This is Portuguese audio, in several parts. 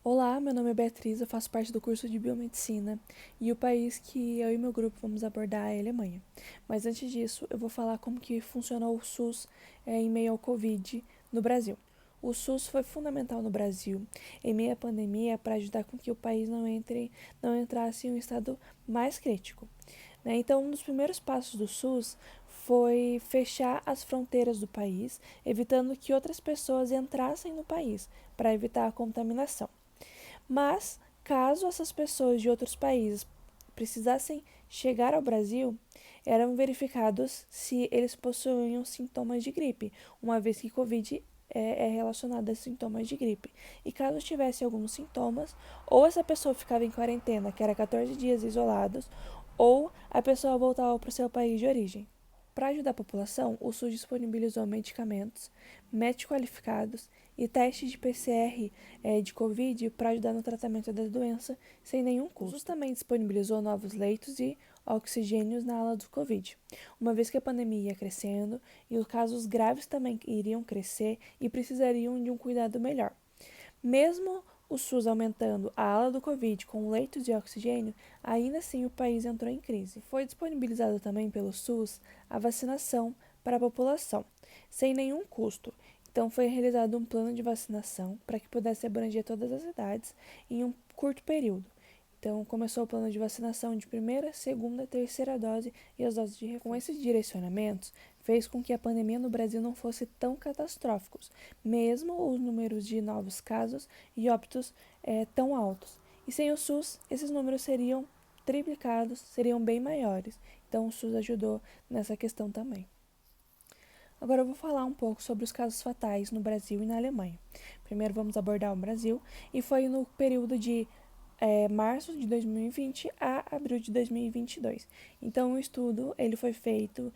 Olá, meu nome é Beatriz, eu faço parte do curso de Biomedicina e o país que eu e meu grupo vamos abordar é a Alemanha. Mas antes disso, eu vou falar como que funcionou o SUS em meio ao Covid no Brasil. O SUS foi fundamental no Brasil em meio à pandemia para ajudar com que o país não entrasse em um estado mais crítico. Então, um dos primeiros passos do SUS foi fechar as fronteiras do país, evitando que outras pessoas entrassem no país para evitar a contaminação. Mas, caso essas pessoas de outros países precisassem chegar ao Brasil, eram verificados se eles possuíam sintomas de gripe, uma vez que Covid é relacionado a sintomas de gripe. E caso tivesse alguns sintomas, ou essa pessoa ficava em quarentena, que era 14 dias isolados, ou a pessoa voltava para o seu país de origem. Para ajudar a população, o SUS disponibilizou medicamentos, médicos qualificados e testes de PCR de Covid para ajudar no tratamento da doença sem nenhum custo. O SUS também disponibilizou novos leitos e oxigênios na ala do Covid, uma vez que a pandemia ia crescendo e os casos graves também iriam crescer e precisariam de um cuidado melhor. Mesmo o SUS aumentando a ala do Covid com leitos de oxigênio, ainda assim o país entrou em crise. Foi disponibilizado também pelo SUS a vacinação para a população, sem nenhum custo. Então foi realizado um plano de vacinação para que pudesse abranger todas as idades em um curto período. Então começou o plano de vacinação de primeira, segunda, terceira dose e as doses de reforço. Com esses direcionamentos, fez com que a pandemia no Brasil não fosse tão catastróficos, mesmo os números de novos casos e óbitos tão altos. E sem o SUS, esses números seriam triplicados, seriam bem maiores. Então o SUS ajudou nessa questão também. Agora eu vou falar um pouco sobre os casos fatais no Brasil e na Alemanha. Primeiro vamos abordar o Brasil, e foi no período de março de 2020 a abril de 2022. Então, o estudo ele foi feito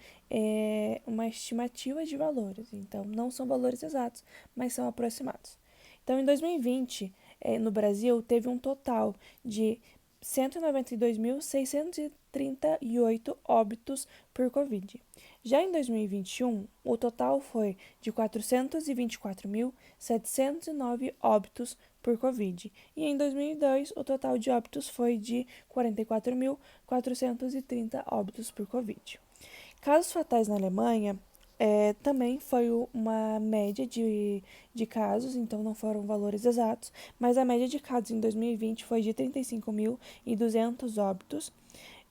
uma estimativa de valores. Então, não são valores exatos, mas são aproximados. Então, em 2020, no Brasil, teve um total de 192.638 óbitos por Covid. Já em 2021, o total foi de 424.709 óbitos por Covid. E em 2002, o total de óbitos foi de 44.430 óbitos por Covid. Casos fatais na Alemanha também foi uma média de casos, então não foram valores exatos, mas a média de casos em 2020 foi de 35.200 óbitos.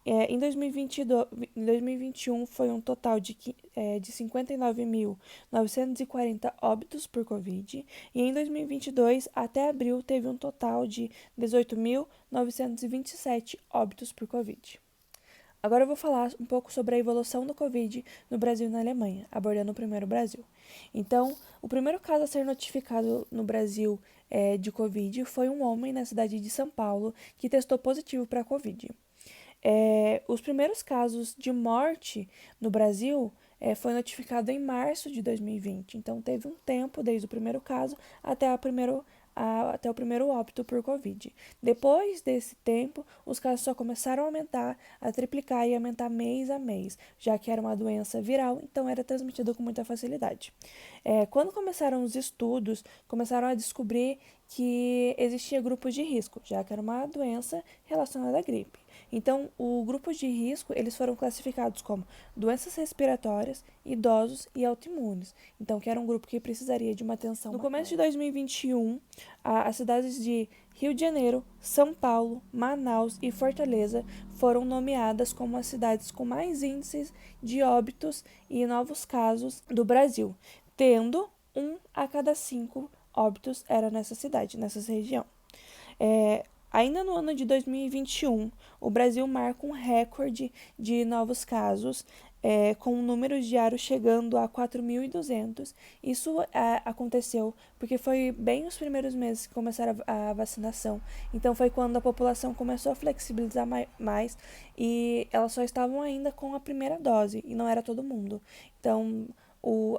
Em 2021 foi um total de 59.940 óbitos por Covid, e em 2022, até abril, teve um total de 18.927 óbitos por Covid. Agora eu vou falar um pouco sobre a evolução do Covid no Brasil e na Alemanha, abordando primeiro o Brasil. Então, o primeiro caso a ser notificado no Brasil de Covid foi um homem na cidade de São Paulo que testou positivo para Covid. Os primeiros casos de morte no Brasil foi notificado em março de 2020. Então, teve um tempo desde o primeiro caso até o primeiro óbito por Covid. Depois desse tempo, os casos só começaram a aumentar, a triplicar e aumentar mês a mês, já que era uma doença viral, então era transmitida com muita facilidade. Quando começaram os estudos, começaram a descobrir que existia grupos de risco, já que era uma doença relacionada à gripe. Então, o grupo de risco, eles foram classificados como doenças respiratórias, idosos e autoimunes. Então, que era um grupo que precisaria de uma atenção maior. No começo de 2021, as cidades de Rio de Janeiro, São Paulo, Manaus e Fortaleza foram nomeadas como as cidades com mais índices de óbitos e novos casos do Brasil, tendo 1 a cada 5 óbitos era nessa cidade, nessa região. Ainda no ano de 2021, o Brasil marca um recorde de novos casos, com o número diário chegando a 4.200. Isso aconteceu porque foi bem os primeiros meses que começaram a vacinação. Então, foi quando a população começou a flexibilizar mais e elas só estavam ainda com a primeira dose e não era todo mundo. Então,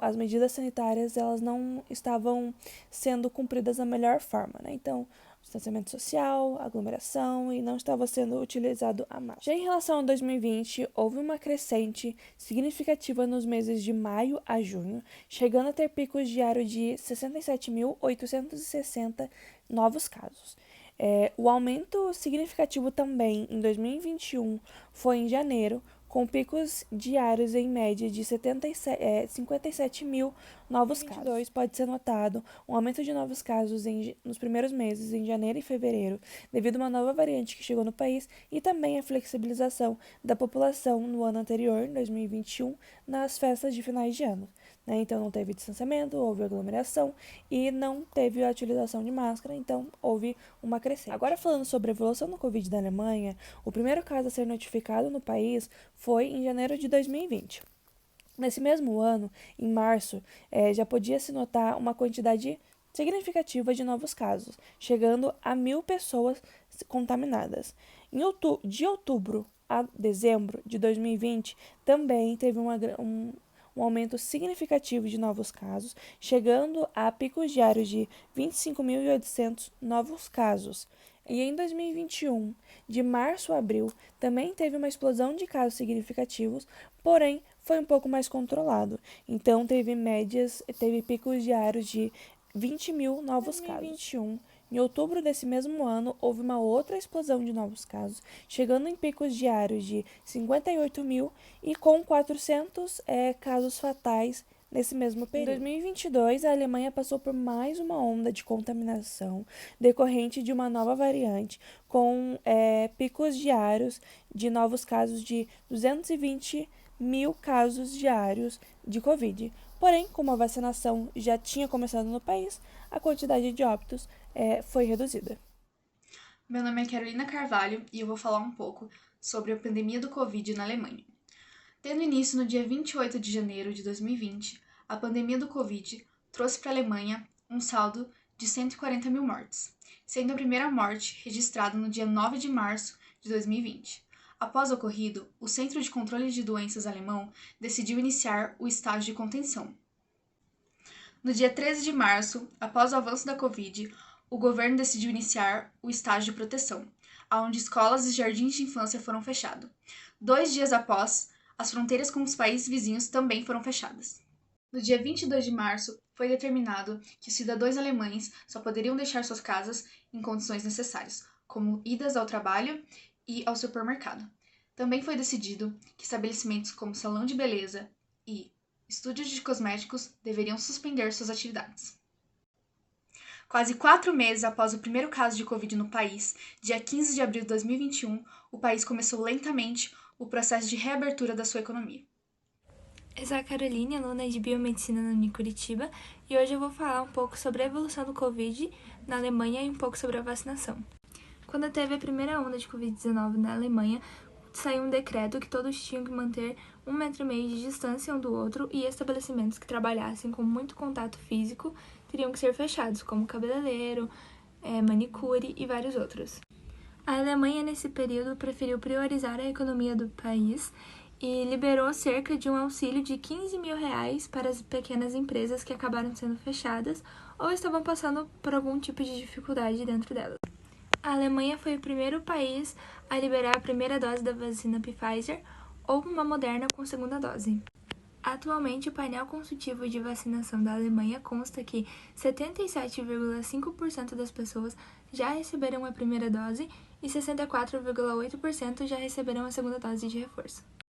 as medidas sanitárias elas não estavam sendo cumpridas da melhor forma, né? Então, distanciamento social, aglomeração e não estava sendo utilizado a máscara. Já em relação a 2020, houve uma crescente significativa nos meses de maio a junho, chegando a ter picos diários de 67.860 novos casos. O aumento significativo também em 2021 foi em janeiro, com picos diários em média de 57 mil novos casos. Em 2022 pode ser notado um aumento de novos casos nos primeiros meses, em janeiro e fevereiro, devido a uma nova variante que chegou no país e também a flexibilização da população no ano anterior, em 2021, nas festas de finais de ano. Então, não teve distanciamento, houve aglomeração e não teve a utilização de máscara, então houve uma crescente. Agora, falando sobre a evolução do Covid da Alemanha, o primeiro caso a ser notificado no país foi em janeiro de 2020. Nesse mesmo ano, em março, já podia-se notar uma quantidade significativa de novos casos, chegando a 1.000 pessoas contaminadas. De outubro a dezembro de 2020, também teve um aumento significativo de novos casos, chegando a picos diários de 25.800 novos casos. E em 2021, de março a abril, também teve uma explosão de casos significativos, porém foi um pouco mais controlado. Então teve picos diários de 20 mil novos casos. Em 2021, em outubro desse mesmo ano, houve uma outra explosão de novos casos, chegando em picos diários de 58 mil e com 400 casos fatais nesse mesmo período. Em 2022, a Alemanha passou por mais uma onda de contaminação decorrente de uma nova variante, com picos diários de novos casos de 220 mil casos diários de Covid. Porém, como a vacinação já tinha começado no país, a quantidade de óbitos foi reduzida. Meu nome é Carolina Carvalho e eu vou falar um pouco sobre a pandemia do Covid na Alemanha. Tendo início no dia 28 de janeiro de 2020, a pandemia do Covid trouxe para a Alemanha um saldo de 140 mil mortes, sendo a primeira morte registrada no dia 9 de março de 2020. Após o ocorrido, o Centro de Controle de Doenças alemão decidiu iniciar o estágio de contenção. No dia 13 de março, após o avanço da Covid, o governo decidiu iniciar o estágio de proteção, onde escolas e jardins de infância foram fechados. 2 dias após, as fronteiras com os países vizinhos também foram fechadas. No dia 22 de março, foi determinado que os cidadãos alemães só poderiam deixar suas casas em condições necessárias, como idas ao trabalho e ao supermercado. Também foi decidido que estabelecimentos como salão de beleza e estúdios de cosméticos deveriam suspender suas atividades. Quase 4 meses após o primeiro caso de Covid no país, dia 15 de abril de 2021, o país começou lentamente o processo de reabertura da sua economia. Eu sou a Caroline, aluna de Biomedicina na Unicuritiba, e hoje eu vou falar um pouco sobre a evolução do Covid na Alemanha e um pouco sobre a vacinação. Quando teve a primeira onda de Covid-19 na Alemanha, saiu um decreto que todos tinham que manter 1,5 metro de distância um do outro e estabelecimentos que trabalhassem com muito contato físico teriam que ser fechados, como cabeleireiro, manicure e vários outros. A Alemanha, nesse período, preferiu priorizar a economia do país e liberou cerca de um auxílio de 15 mil reais para as pequenas empresas que acabaram sendo fechadas ou estavam passando por algum tipo de dificuldade dentro delas. A Alemanha foi o primeiro país a liberar a primeira dose da vacina Pfizer ou uma Moderna com segunda dose. Atualmente, o painel consultivo de vacinação da Alemanha consta que 77,5% das pessoas já receberam a primeira dose e 64,8% já receberam a segunda dose de reforço.